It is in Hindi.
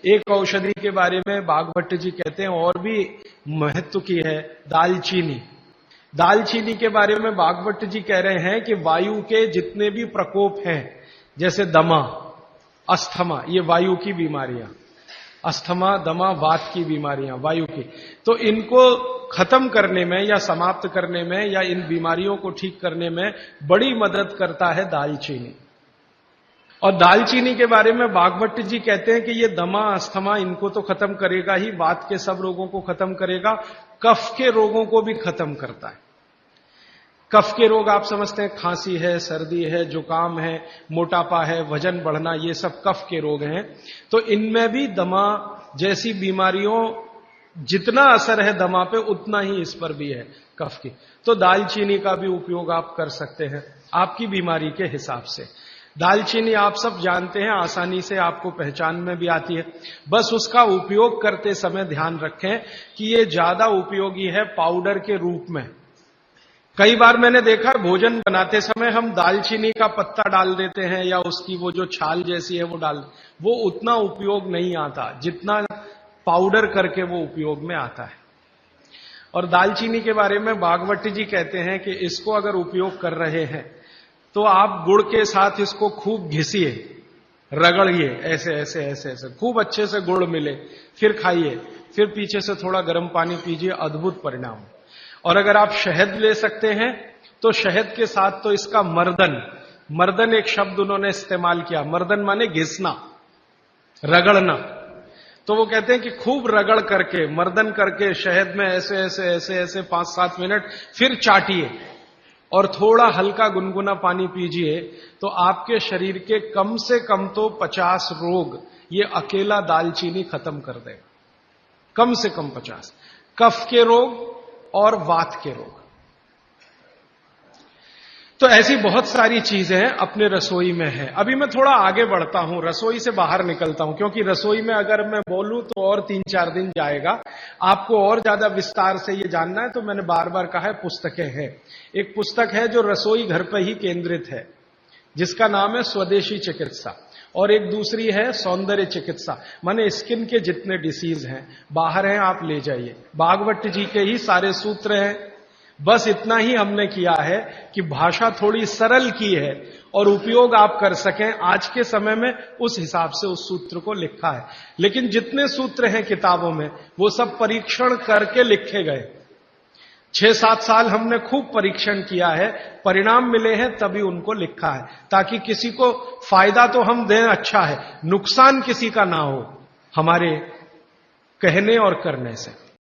एक औषधि के बारे में भागवत जी कहते हैं और भी महत्व की है, दालचीनी। दालचीनी के बारे में भागवत जी कह रहे हैं कि वायु के जितने भी प्रकोप हैं, जैसे दमा, अस्थमा, ये वायु की बीमारियां, अस्थमा, दमा, वात की बीमारियां वायु की, तो इनको खत्म करने में या समाप्त करने में या इन बीमारियों को ठीक करने में बड़ी मदद करता है दालचीनी। और दालचीनी के बारे में भागवत जी कहते हैं कि ये दमा, अस्थमा, इनको तो खत्म करेगा ही, वात के सब रोगों को खत्म करेगा, कफ के रोगों को भी खत्म करता है। कफ के रोग आप समझते हैं, खांसी है, सर्दी है, जुकाम है, मोटापा है, वजन बढ़ना, ये सब कफ के रोग हैं। तो इनमें भी दमा जैसी बीमारियों जितना असर है दमा पे, उतना ही इस पर भी है, कफ की। तो दालचीनी का भी उपयोग आप कर सकते हैं आपकी बीमारी के हिसाब से। दालचीनी आप सब जानते हैं, आसानी से आपको पहचान में भी आती है। बस उसका उपयोग करते समय ध्यान रखें कि ये ज्यादा उपयोगी है पाउडर के रूप में। कई बार मैंने देखा भोजन बनाते समय हम दालचीनी का पत्ता डाल देते हैं या उसकी वो जो छाल जैसी है वो डाल, वो उतना उपयोग नहीं आता जितना पाउडर करके वो उपयोग में आता है। और दालचीनी के बारे में भागवत जी कहते हैं कि इसको अगर उपयोग कर रहे हैं तो आप गुड़ के साथ इसको खूब घिसिए, रगड़िए, ऐसे ऐसे ऐसे ऐसे खूब अच्छे से गुड़ मिले, फिर खाइए, फिर पीछे से थोड़ा गर्म पानी पीजिए, अद्भुत परिणाम। और अगर आप शहद ले सकते हैं तो शहद के साथ तो इसका मर्दन, मर्दन एक शब्द उन्होंने इस्तेमाल किया, मर्दन माने घिसना, रगड़ना। तो वो कहते हैं कि खूब रगड़ करके, मर्दन करके शहद में ऐसे ऐसे ऐसे ऐसे 5-7 मिनट, फिर चाटिए और थोड़ा हल्का गुनगुना पानी पीजिए, तो आपके शरीर के कम से कम तो 50 रोग ये अकेला दालचीनी खत्म कर देगा, कम से कम 50। कफ के रोग और वात के रोग। तो ऐसी बहुत सारी चीजें अपने रसोई में है। अभी मैं थोड़ा आगे बढ़ता हूं, रसोई से बाहर निकलता हूं, क्योंकि रसोई में अगर मैं बोलूं तो और 3-4 दिन जाएगा। आपको और ज्यादा विस्तार से ये जानना है तो मैंने बार बार कहा है, पुस्तकें हैं। एक पुस्तक है जो रसोई घर पर ही केंद्रित है, जिसका नाम है स्वदेशी चिकित्सा, और एक दूसरी है सौंदर्य चिकित्सा, माने स्किन के जितने डिसीज हैं बाहर हैं आप ले जाइए। भागवत जी के ही सारे सूत्र हैं। बस इतना ही हमने किया है कि भाषा थोड़ी सरल की है और उपयोग आप कर सकें आज के समय में, उस हिसाब से उस सूत्र को लिखा है। लेकिन जितने सूत्र हैं किताबों में वो सब परीक्षण करके लिखे गए। 6-7 साल हमने खूब परीक्षण किया है, परिणाम मिले हैं तभी उनको लिखा है, ताकि किसी को फायदा तो हम दें, अच्छा है, नुकसान किसी का ना हो हमारे कहने और करने से।